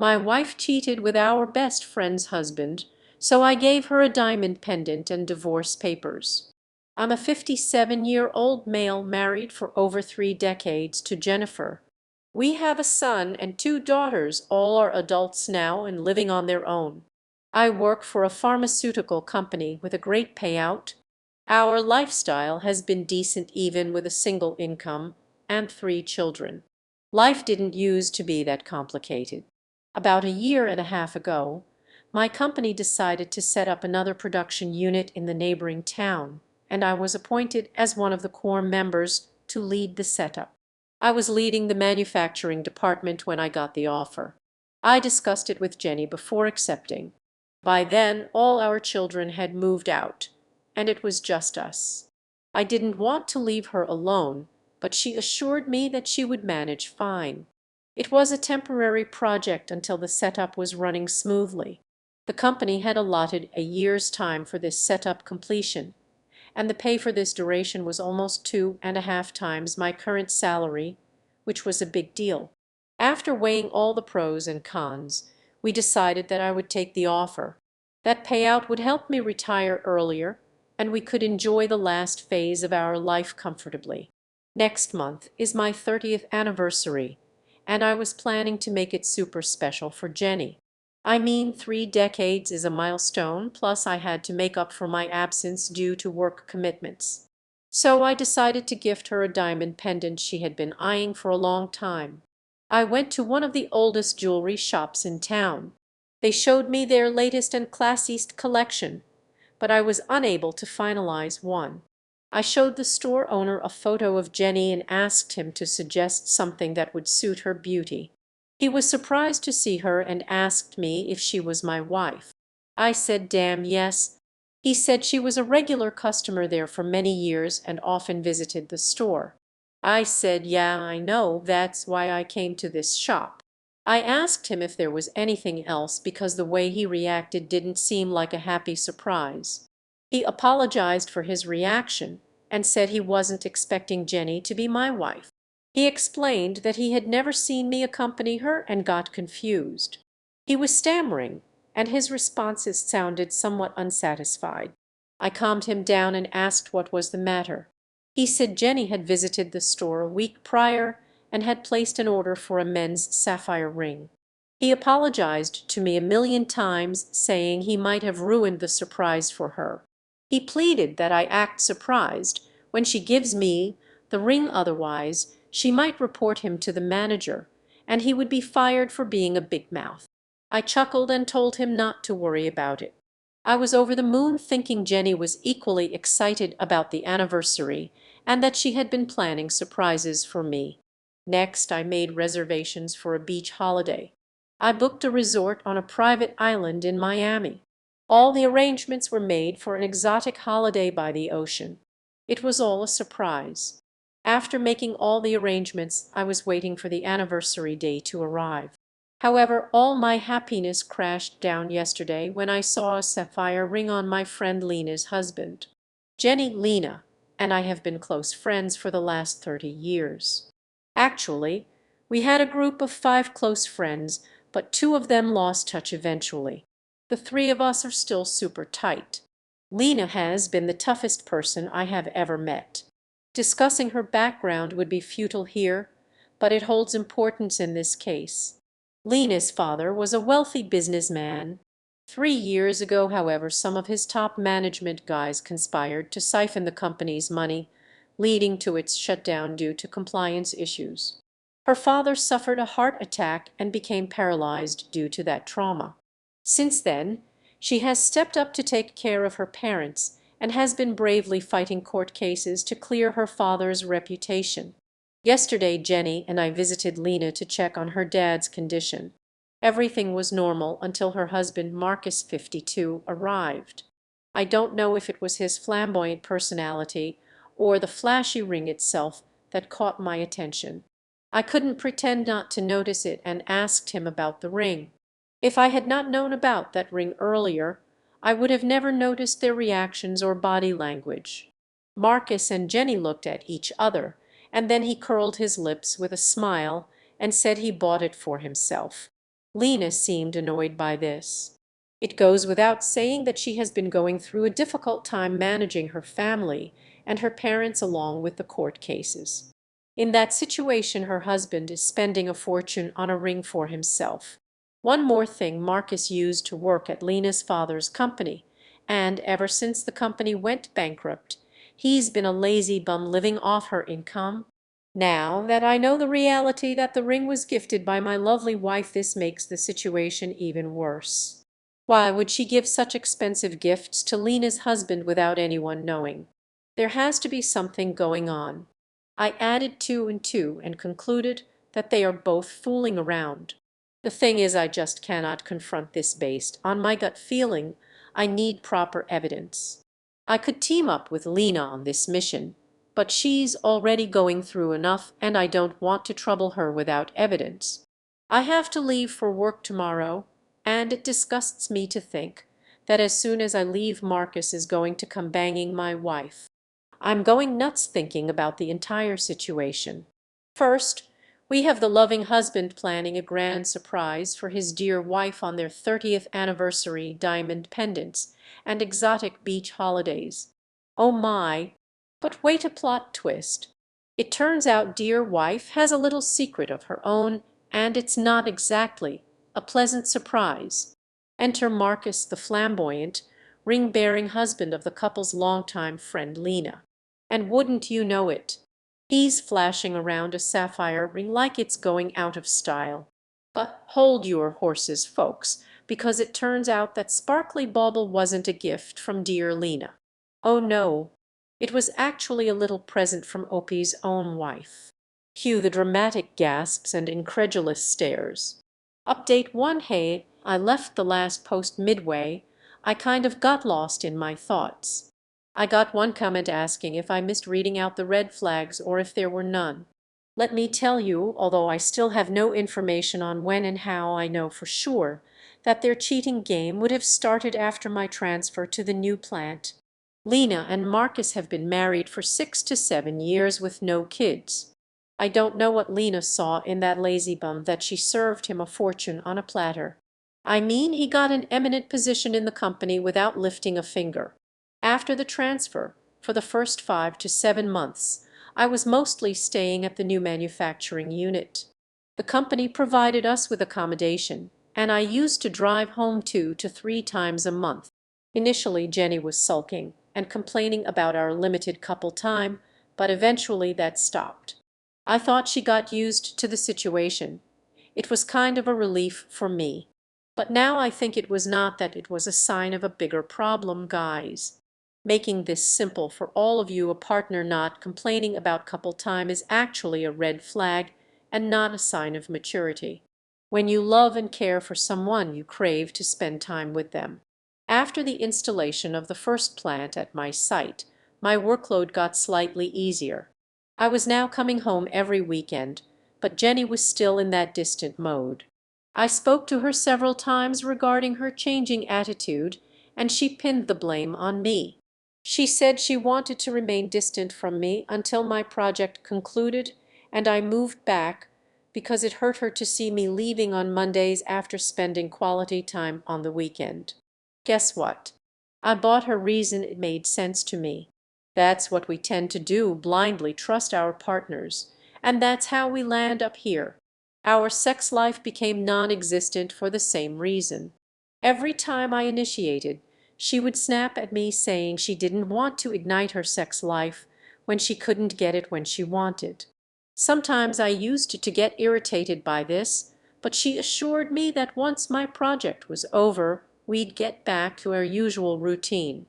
My wife cheated with our best friend's husband, so I gave her a diamond pendant and divorce papers. I'm a 57-year-old male married for over 3 decades to Jennifer. We have a son and 2 daughters, all are adults now and living on their own. I work for a pharmaceutical company with a great payout. Our lifestyle has been decent even with a single income and 3 children. Life didn't use to be that complicated. About a year and a half ago, my company decided to set up another production unit in the neighboring town, and I was appointed as one of the core members to lead the setup. I was leading the manufacturing department when I got the offer. I discussed it with Jenny before accepting. By then, all our children had moved out, and it was just us. I didn't want to leave her alone, but she assured me that she would manage fine. It was a temporary project until the setup was running smoothly. The company had allotted a year's time for this setup completion, and the pay for this duration was almost 2.5 times my current salary, which was a big deal. After weighing all the pros and cons, we decided that I would take the offer. That payout would help me retire earlier, and we could enjoy the last phase of our life comfortably. Next month is my 30th anniversary, and I was planning to make it super special for Jenny. I mean, 3 decades is a milestone, plus I had to make up for my absence due to work commitments. So I decided to gift her a diamond pendant she had been eyeing for a long time. I went to one of the oldest jewelry shops in town. They showed me their latest and classiest collection, but I was unable to finalize one. I showed the store owner a photo of Jenny and asked him to suggest something that would suit her beauty. He was surprised to see her and asked me if she was my wife. I said, "Damn yes." He said she was a regular customer there for many years and often visited the store. I said, "Yeah, I know, that's why I came to this shop." I asked him if there was anything else because the way he reacted didn't seem like a happy surprise. He apologized for his reaction and said he wasn't expecting Jenny to be my wife. He explained that he had never seen me accompany her and got confused. He was stammering, and his responses sounded somewhat unsatisfied. I calmed him down and asked what was the matter. He said Jenny had visited the store a week prior and had placed an order for a men's sapphire ring. He apologized to me a million times, saying he might have ruined the surprise for her. He pleaded that I act surprised when she gives me the ring, otherwise she might report him to the manager, and he would be fired for being a big mouth. I chuckled and told him not to worry about it. I was over the moon, thinking Jenny was equally excited about the anniversary and that she had been planning surprises for me. Next, I made reservations for a beach holiday. I booked a resort on a private island in Miami. All the arrangements were made for an exotic holiday by the ocean. It was all a surprise. After making all the arrangements, I was waiting for the anniversary day to arrive. However, all my happiness crashed down yesterday when I saw a sapphire ring on my friend Lena's husband. Lena, and I have been close friends for the last 30 years. Actually, we had a group of 5 close friends, but 2 of them lost touch eventually. The 3 of us are still super tight. Lena has been the toughest person I have ever met. Discussing her background would be futile here, but it holds importance in this case. Lena's father was a wealthy businessman. 3 years ago, however, some of his top management guys conspired to siphon the company's money, leading to its shutdown due to compliance issues. Her father suffered a heart attack and became paralyzed due to that trauma. Since then, she has stepped up to take care of her parents and has been bravely fighting court cases to clear her father's reputation. Yesterday, Jenny and I visited Lena to check on her dad's condition. Everything was normal until her husband, Marcus, 52, arrived. I don't know if it was his flamboyant personality or the flashy ring itself that caught my attention. I couldn't pretend not to notice it and asked him about the ring. If I had not known about that ring earlier, I would have never noticed their reactions or body language. Marcus and Jenny looked at each other, and then he curled his lips with a smile and said he bought it for himself. Lena seemed annoyed by this. It goes without saying that she has been going through a difficult time managing her family and her parents along with the court cases. In that situation, her husband is spending a fortune on a ring for himself. One more thing, Marcus used to work at Lena's father's company, and ever since the company went bankrupt, he's been a lazy bum living off her income. Now that I know the reality that the ring was gifted by my lovely wife, this makes the situation even worse. Why would she give such expensive gifts to Lena's husband without anyone knowing? There has to be something going on. I added two and two and concluded that they are both fooling around. The thing is, I just cannot confront this based on my gut feeling. I need proper evidence. I could team up with Lena on this mission, but she's already going through enough and I don't want to trouble her without evidence. I have to leave for work tomorrow, and it disgusts me to think that as soon as I leave Marcus is going to come banging my wife. I'm going nuts thinking about the entire situation. First, we have the loving husband planning a grand surprise for his dear wife on their 30th anniversary diamond pendants and exotic beach holidays. Oh my! But wait a plot twist. It turns out dear wife has a little secret of her own, and it's not exactly a pleasant surprise. Enter Marcus the flamboyant, ring-bearing husband of the couple's longtime friend Lena. And wouldn't you know it, he's flashing around a sapphire ring like it's going out of style. But hold your horses, folks, because it turns out that sparkly bauble wasn't a gift from dear Lena. Oh no, it was actually a little present from Opie's own wife. Cue the dramatic gasps and incredulous stares. Update 1. Hey, I left the last post midway. I kind of got lost in my thoughts. I got one comment asking if I missed reading out the red flags or if there were none. Let me tell you, although I still have no information on when and how, I know for sure that their cheating game would have started after my transfer to the new plant. Lena and Marcus have been married for 6 to 7 years with no kids. I don't know what Lena saw in that lazy bum that she served him a fortune on a platter. I mean, he got an eminent position in the company without lifting a finger. After the transfer, for the first 5 to 7 months, I was mostly staying at the new manufacturing unit. The company provided us with accommodation, and I used to drive home 2 to 3 times a month. Initially, Jenny was sulking and complaining about our limited couple time, but eventually that stopped. I thought she got used to the situation. It was kind of a relief for me. But now I think it was not that, it was a sign of a bigger problem, guys. Making this simple for all of you, a partner not complaining about couple time is actually a red flag and not a sign of maturity. When you love and care for someone, you crave to spend time with them. After the installation of the first plant at my site, my workload got slightly easier. I was now coming home every weekend, but Jenny was still in that distant mode. I spoke to her several times regarding her changing attitude, and she pinned the blame on me. She said she wanted to remain distant from me until my project concluded and I moved back because it hurt her to see me leaving on Mondays after spending quality time on the weekend. Guess what? I bought her reason. It made sense to me. That's what we tend to do, blindly trust our partners. And that's how we land up here. Our sex life became non-existent for the same reason. Every time I initiated, she would snap at me saying she didn't want to ignite her sex life when she couldn't get it when she wanted. Sometimes I used to get irritated by this, but she assured me that once my project was over, we'd get back to our usual routine.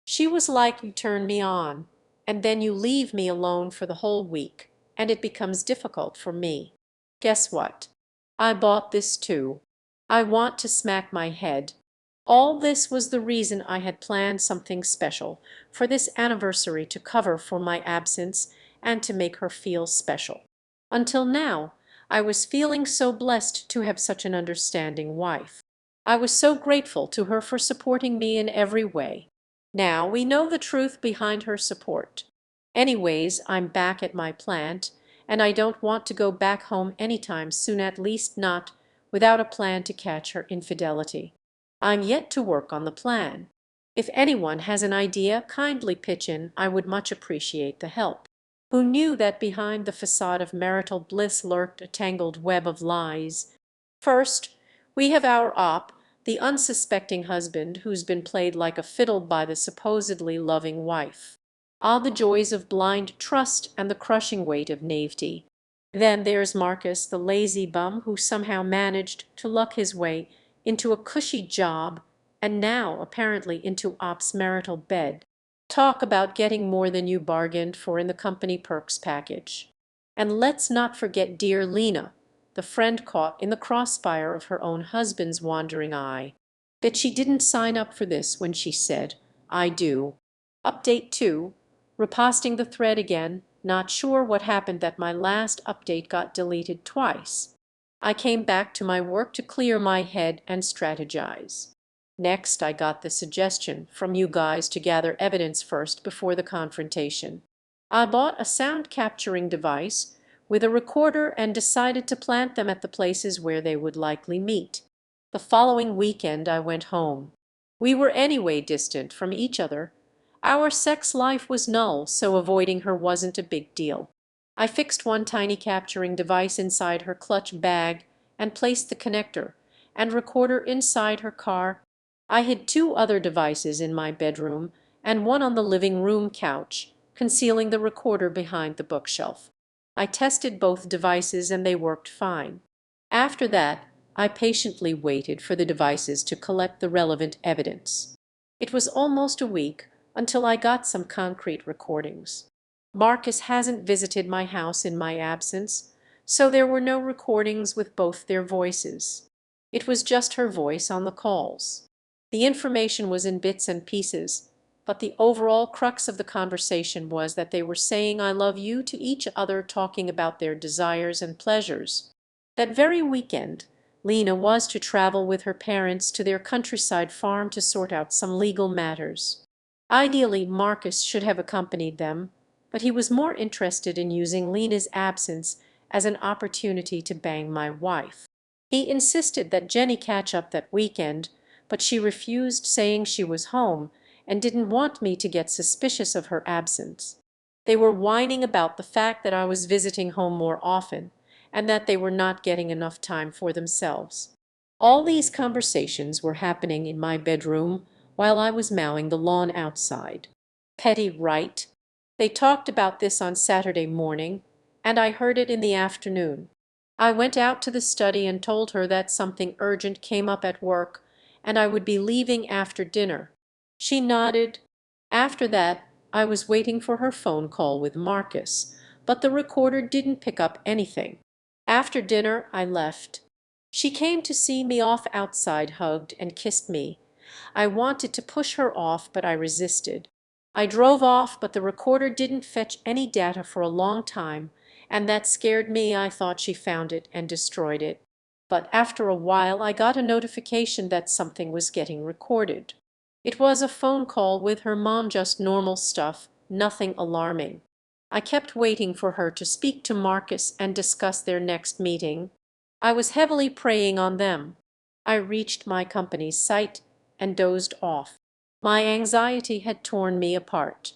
She was like, you turn me on, and then you leave me alone for the whole week, and it becomes difficult for me. Guess what? I bought this too. I want to smack my head. All this was the reason I had planned something special for this anniversary to cover for my absence and to make her feel special. Until now, I was feeling so blessed to have such an understanding wife. I was so grateful to her for supporting me in every way. Now we know the truth behind her support. Anyways, I'm back at my plant, and I don't want to go back home anytime soon, at least not without a plan to catch her infidelity. I'm yet to work on the plan. If anyone has an idea, kindly pitch in. I would much appreciate the help. Who knew that behind the facade of marital bliss lurked a tangled web of lies? First, we have our the unsuspecting husband who's been played like a fiddle by the supposedly loving wife. Ah, the joys of blind trust and the crushing weight of naivety. Then there's Marcus, the lazy bum who somehow managed to luck his way into a cushy job and now apparently into Op's marital bed. Talk about getting more than you bargained for in the company perks package. And let's not forget dear Lena, the friend caught in the crossfire of her own husband's wandering eye. Bet she didn't sign up for this when she said, "I do." Update 2. Reposting the thread again. Not sure what happened that my last update got deleted twice. I came back to my work to clear my head and strategize. Next, I got the suggestion from you guys to gather evidence first before the confrontation. I bought a sound capturing device with a recorder and decided to plant them at the places where they would likely meet. The following weekend I went home. We were anyway distant from each other. Our sex life was null, so avoiding her wasn't a big deal. I fixed one tiny capturing device inside her clutch bag and placed the connector and recorder inside her car. I hid two other devices in my bedroom and one on the living room couch, concealing the recorder behind the bookshelf. I tested both devices and they worked fine. After that, I patiently waited for the devices to collect the relevant evidence. It was almost a week until I got some concrete recordings. Marcus hasn't visited my house in my absence, so there were no recordings with both their voices. It was just her voice on the calls. The information was in bits and pieces, but the overall crux of the conversation was that they were saying "I love you" to each other, talking about their desires and pleasures. That very weekend, Lena was to travel with her parents to their countryside farm to sort out some legal matters. Ideally, Marcus should have accompanied them, but he was more interested in using Lena's absence as an opportunity to bang my wife. He insisted that Jenny catch up that weekend, but she refused, saying she was home and didn't want me to get suspicious of her absence. They were whining about the fact that I was visiting home more often and that they were not getting enough time for themselves. All these conversations were happening in my bedroom while I was mowing the lawn outside. Petty, right? They talked about this on Saturday morning, and I heard it in the afternoon. I went out to the study and told her that something urgent came up at work and I would be leaving after dinner. She nodded. After that, I was waiting for her phone call with Marcus, but the recorder didn't pick up anything. After dinner, I left. She came to see me off outside, hugged and kissed me. I wanted to push her off, but I resisted. I drove off, but the recorder didn't fetch any data for a long time, and that scared me. I thought she found it and destroyed it. But after a while I got a notification that something was getting recorded. It was a phone call with her mom, just normal stuff, nothing alarming. I kept waiting for her to speak to Marcus and discuss their next meeting. I was heavily preying on them. I reached my company's site and dozed off. My anxiety had torn me apart.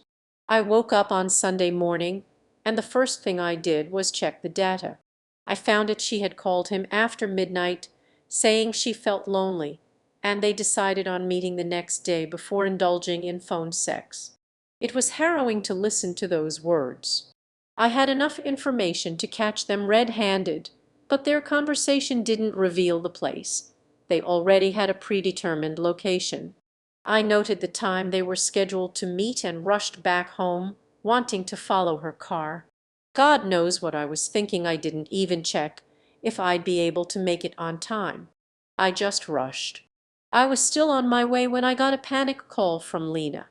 I woke up on Sunday morning, and the first thing I did was check the data. I found it she had called him after midnight, saying she felt lonely, and they decided on meeting the next day before indulging in phone sex. It was harrowing to listen to those words. I had enough information to catch them red-handed, but their conversation didn't reveal the place. They already had a predetermined location. I noted the time they were scheduled to meet and rushed back home, wanting to follow her car. God knows what I was thinking. I didn't even check if I'd be able to make it on time. I just rushed. I was still on my way when I got a panic call from Lena.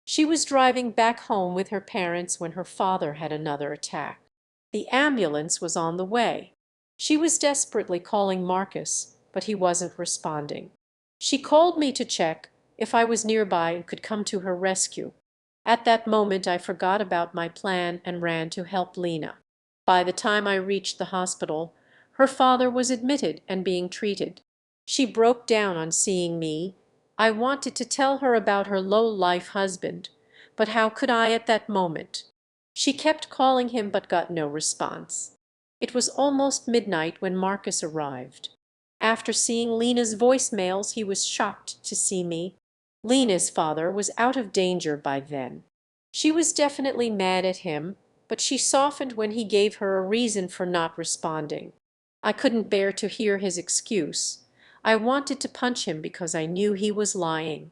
She was driving back home with her parents when her father had another attack. The ambulance was on the way. She was desperately calling Marcus, but he wasn't responding. She called me to check if I was nearby and could come to her rescue. At that moment I forgot about my plan and ran to help Lena. By the time I reached the hospital, Her father was admitted and being treated. She broke down on seeing me. I wanted to tell her about her low-life husband, but how could I at that moment? She kept calling him but got no response. It was almost midnight when Marcus arrived. After seeing Lena's voicemails, he was shocked to see me. Lena's father was out of danger by then. She was definitely mad at him, but she softened when he gave her a reason for not responding. I couldn't bear to hear his excuse. I wanted to punch him because I knew he was lying.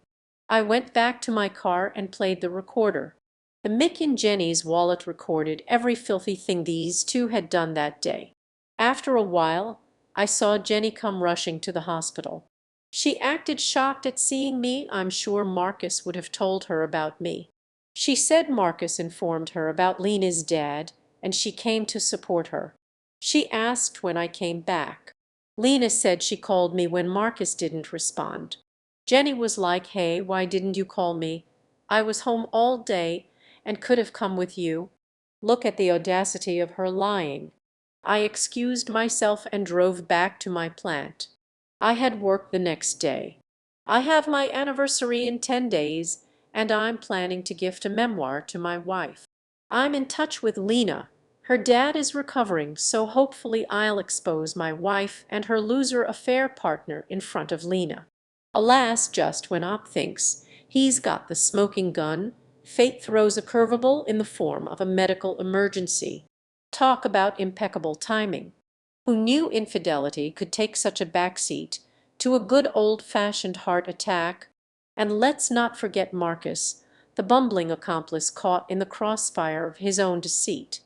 I went back to my car and played the recorder. The Mick in Jenny's wallet recorded every filthy thing these two had done that day. After a while, I saw Jenny come rushing to the hospital. She acted shocked at seeing me. I'm sure Marcus would have told her about me. She said Marcus informed her about Lena's dad, and she came to support her. She asked when I came back. Lena said she called me when Marcus didn't respond. Jenny was like, "Hey, why didn't you call me? I was home all day and could have come with you." Look at the audacity of her lying. I excused myself and drove back to my plant. I had work the next day. I have my anniversary in 10 days, and I'm planning to gift a memoir to my wife. I'm in touch with Lena. Her dad is recovering, so hopefully I'll expose my wife and her loser affair partner in front of Lena. Alas, just when Op thinks he's got the smoking gun, fate throws a curveball in the form of a medical emergency. Talk about impeccable timing. Who knew infidelity could take such a backseat to a good old-fashioned heart attack? And let's not forget Marcus, the bumbling accomplice caught in the crossfire of his own deceit.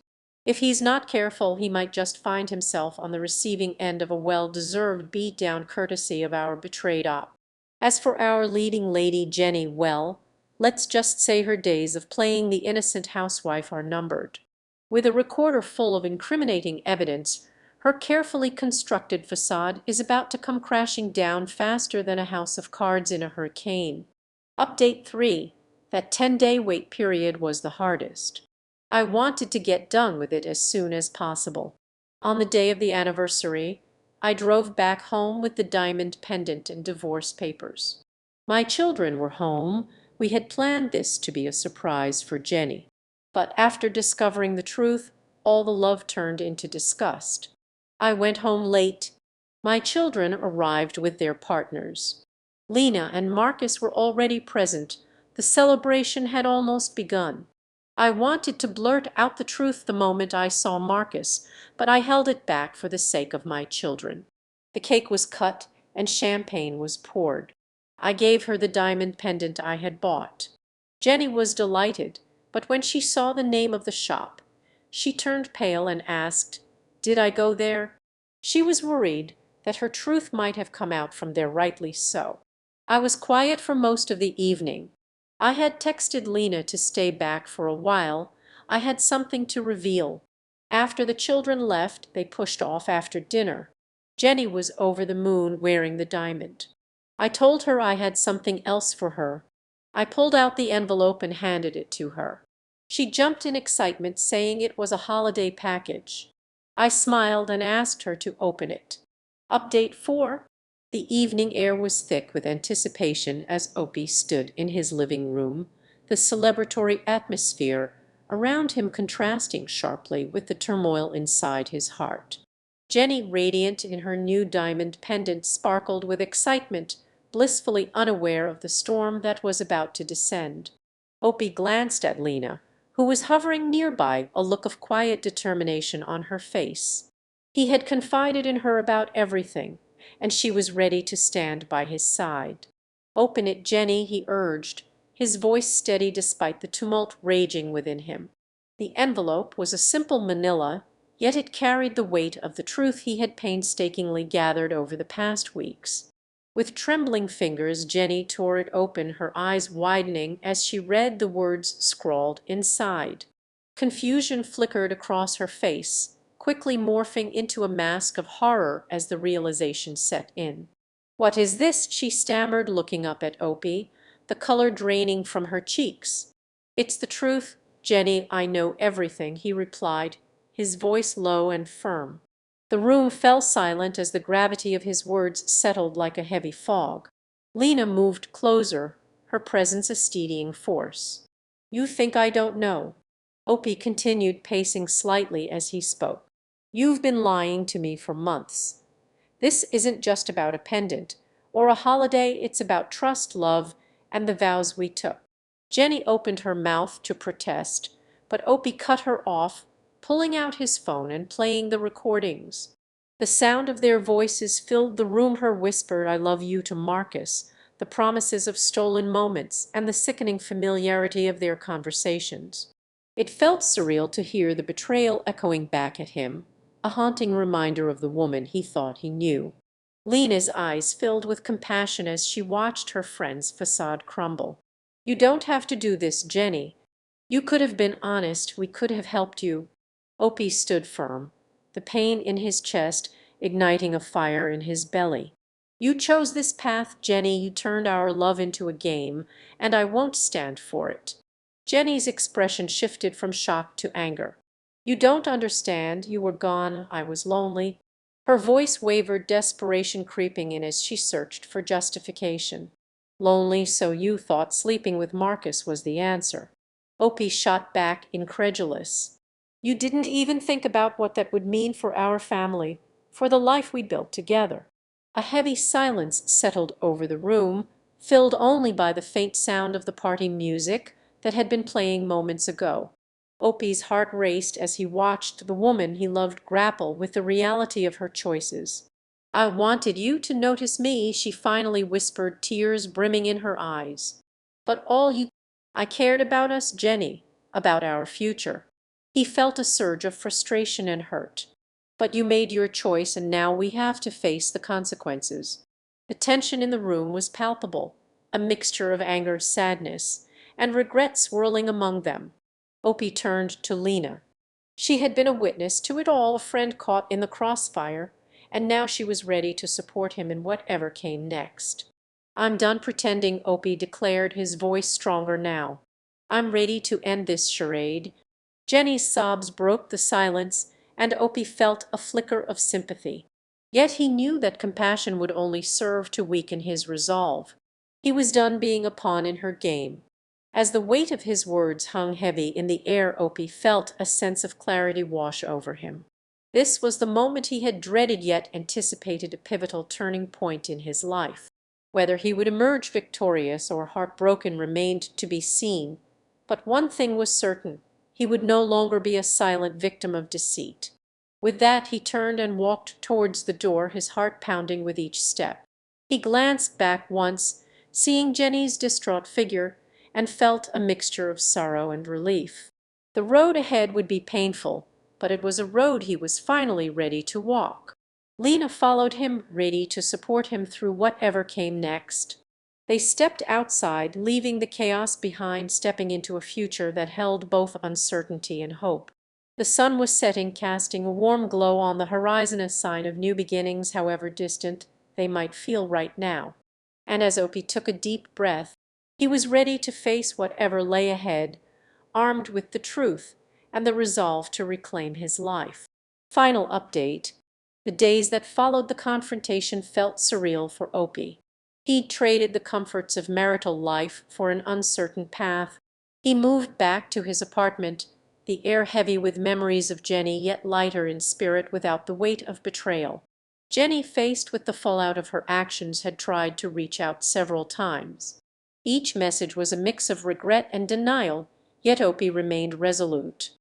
If he's not careful, he might just find himself on the receiving end of a well-deserved beatdown courtesy of our betrayed op. As for our leading lady Jenny, well, let's just say her days of playing the innocent housewife are numbered. With a recorder full of incriminating evidence, her carefully constructed facade is about to come crashing down faster than a house of cards in a hurricane. Update 3. That 10-day wait period was the hardest. I wanted to get done with it as soon as possible. On the day of the anniversary, I drove back home with the diamond pendant and divorce papers. My children were home. We had planned this to be a surprise for Jenny. But after discovering the truth, all the love turned into disgust. I went home late. My children arrived with their partners. Lena and Marcus were already present. The celebration had almost begun. I wanted to blurt out the truth the moment I saw Marcus, but I held it back for the sake of my children. The cake was cut and champagne was poured. I gave her the diamond pendant I had bought. Jenny was delighted, but when she saw the name of the shop, she turned pale and asked, "Did I go there?" She was worried that her truth might have come out from there, rightly so. I was quiet for most of the evening. I had texted Lena to stay back for a while. I had something to reveal. After the children left, they pushed off after dinner. Jenny was over the moon wearing the diamond. I told her I had something else for her. I pulled out the envelope and handed it to her. She jumped in excitement, saying it was a holiday package. I smiled and asked her to open it. Update 4. The evening air was thick with anticipation as Opie stood in his living room, the celebratory atmosphere around him contrasting sharply with the turmoil inside his heart. Jenny, radiant in her new diamond pendant, sparkled with excitement, blissfully unaware of the storm that was about to descend. Opie glanced at Lena, who was hovering nearby, a look of quiet determination on her face. He had confided in her about everything, and she was ready to stand by his side. "Open it, Jenny," he urged, his voice steady despite the tumult raging within him. The envelope was a simple manila, yet it carried the weight of the truth he had painstakingly gathered over the past weeks. With trembling fingers Jenny tore it open, her eyes widening as she read the words scrawled inside. Confusion flickered across her face, quickly morphing into a mask of horror as the realization set in. "What is this?" she stammered, looking up at Opie, the color draining from her cheeks. "It's the truth, Jenny. I know everything," he replied, his voice low and firm. The The room fell silent as the gravity of his words settled like a heavy fog. Lena moved closer, her presence a steadying force. "You think I don't know." Opie continued, pacing slightly as he spoke. "You've been lying to me for months. This isn't just about a pendant or a holiday, it's about trust, love, and the vows we took." Jenny opened her mouth to protest, but Opie cut her off, pulling out his phone and playing the recordings. The sound of their voices filled the room. Her whispered "I love you" to Marcus, the promises of stolen moments, and the sickening familiarity of their conversations. It felt surreal to hear the betrayal echoing back at him, a haunting reminder of the woman he thought he knew. Lena's eyes filled with compassion as she watched her friend's facade crumble. "You don't have to do this, Jenny. You could have been honest. We could have helped you." Opie stood firm, the pain in his chest igniting a fire in his belly. "You chose this path, Jenny. You turned our love into a game, and I won't stand for it." Jenny's expression shifted from shock to anger. "You don't understand. You were gone. I was lonely." Her voice wavered, desperation creeping in as she searched for justification. "Lonely, so you thought sleeping with Marcus was the answer." Opie shot back, incredulous. "You didn't even think about what that would mean for our family, for the life we built together." A heavy silence settled over the room, filled only by the faint sound of the party music that had been playing moments ago. Opie's heart raced as he watched the woman he loved grapple with the reality of her choices. "I wanted you to notice me," she finally whispered, tears brimming in her eyes. "But all you—" "I cared about us, Jenny, about our future." He felt a surge of frustration and hurt. "But you made your choice, and now we have to face the consequences." The tension in the room was palpable, a mixture of anger, sadness, and regret swirling among them. Opie turned to Lena. She had been a witness to it all, a friend caught in the crossfire, and now she was ready to support him in whatever came next. "I'm done pretending," Opie declared, his voice stronger now. "I'm ready to end this charade." Jenny's sobs broke the silence, and Opie felt a flicker of sympathy. Yet he knew that compassion would only serve to weaken his resolve. He was done being a pawn in her game. As the weight of his words hung heavy in the air, Opie felt a sense of clarity wash over him. This was the moment he had dreaded, yet anticipated a pivotal turning point in his life. Whether he would emerge victorious or heartbroken remained to be seen, but one thing was certain: he would no longer be a silent victim of deceit. With that he turned and walked towards the door, his heart pounding with each step. He glanced back once, seeing Jenny's distraught figure, and felt a mixture of sorrow and relief. The road ahead would be painful, but it was a road he was finally ready to walk. Lena followed him, ready to support him through whatever came next. They stepped outside, leaving the chaos behind, stepping into a future that held both uncertainty and hope. The sun was setting, casting a warm glow on the horizon, a sign of new beginnings, however distant they might feel right now. And as Opie took a deep breath, he was ready to face whatever lay ahead, armed with the truth and the resolve to reclaim his life. Final update. The days that followed the confrontation felt surreal for Opie. He'd traded the comforts of marital life for an uncertain path. He moved back to his apartment, the air heavy with memories of Jenny, yet lighter in spirit without the weight of betrayal. Jenny, faced with the fallout of her actions, had tried to reach out several times. Each message was a mix of regret and denial, yet Opie remained resolute.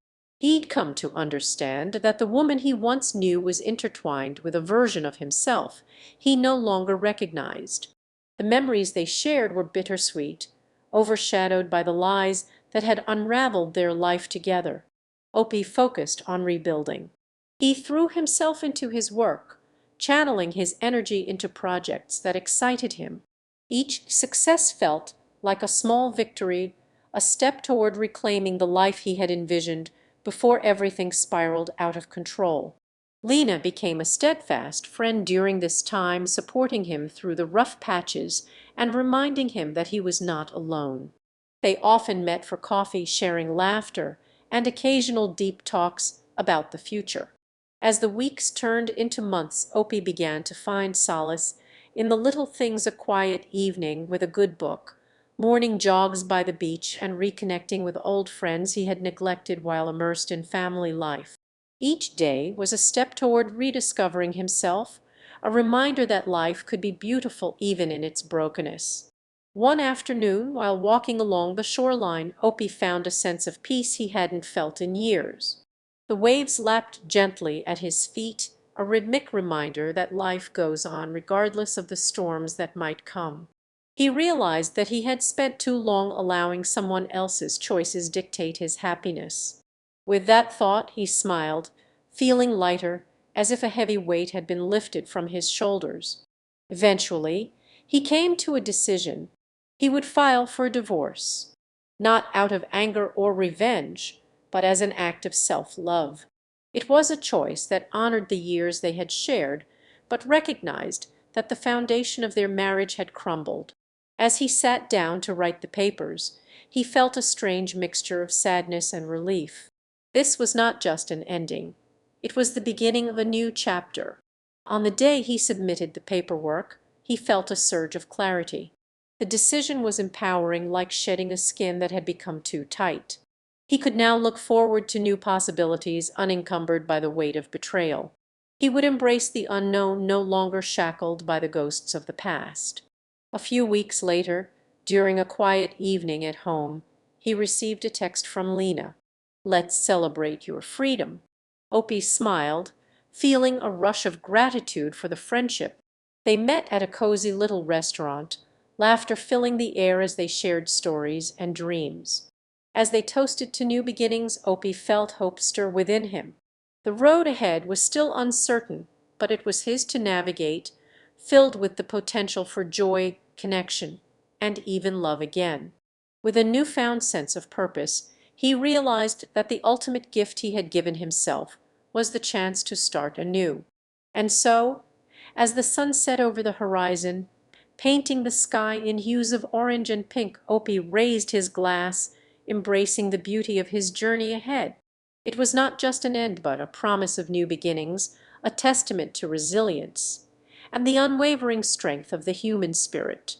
He'd come to understand that the woman he once knew was intertwined with a version of himself he no longer recognized. The memories they shared were bittersweet, overshadowed by the lies that had unraveled their life together. Opie focused on rebuilding. He threw himself into his work, channeling his energy into projects that excited him. Each success felt like a small victory, a step toward reclaiming the life he had envisioned before everything spiraled out of control. Lena became a steadfast friend during this time, supporting him through the rough patches and reminding him that he was not alone. They often met for coffee, sharing laughter and occasional deep talks about the future. As the weeks turned into months, Opie began to find solace in the little things: a quiet evening with a good book, morning jogs by the beach, and reconnecting with old friends he had neglected while immersed in family life. Each day was a step toward rediscovering himself, a reminder that life could be beautiful even in its brokenness. One afternoon, while walking along the shoreline, Opie found a sense of peace he hadn't felt in years. The waves lapped gently at his feet, a rhythmic reminder that life goes on regardless of the storms that might come. He realized that he had spent too long allowing someone else's choices dictate his happiness. With that thought he smiled, feeling lighter, as if a heavy weight had been lifted from his shoulders. Eventually he came to a decision. He would file for divorce, not out of anger or revenge, but as an act of self-love. It was a choice that honored the years they had shared, but recognized that the foundation of their marriage had crumbled. As he sat down to write the papers, he felt a strange mixture of sadness and relief. This was not just an ending. It was the beginning of a new chapter. On the day he submitted the paperwork, he felt a surge of clarity. The decision was empowering, like shedding a skin that had become too tight. He could now look forward to new possibilities unencumbered by the weight of betrayal. He would embrace the unknown, no longer shackled by the ghosts of the past. A few weeks later, during a quiet evening at home, he received a text from Lena. "Let's celebrate your freedom." Opie smiled, feeling a rush of gratitude for the friendship. They met at a cozy little restaurant, laughter filling the air as they shared stories and dreams. As they toasted to new beginnings, Opie felt hope stir within him. The road ahead was still uncertain, but it was his to navigate, filled with the potential for joy, connection, and even love again. With a newfound sense of purpose, he realized that the ultimate gift he had given himself was the chance to start anew. And so, as the sun set over the horizon, painting the sky in hues of orange and pink, Opie raised his glass, embracing the beauty of his journey ahead. It was not just an end, but a promise of new beginnings, a testament to resilience and the unwavering strength of the human spirit.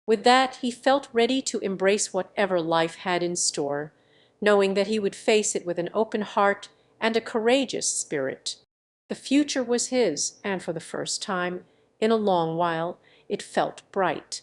With that, he felt ready to embrace whatever life had in store, knowing that he would face it with an open heart and a courageous spirit. The future was his, and for the first time in a long while it felt bright.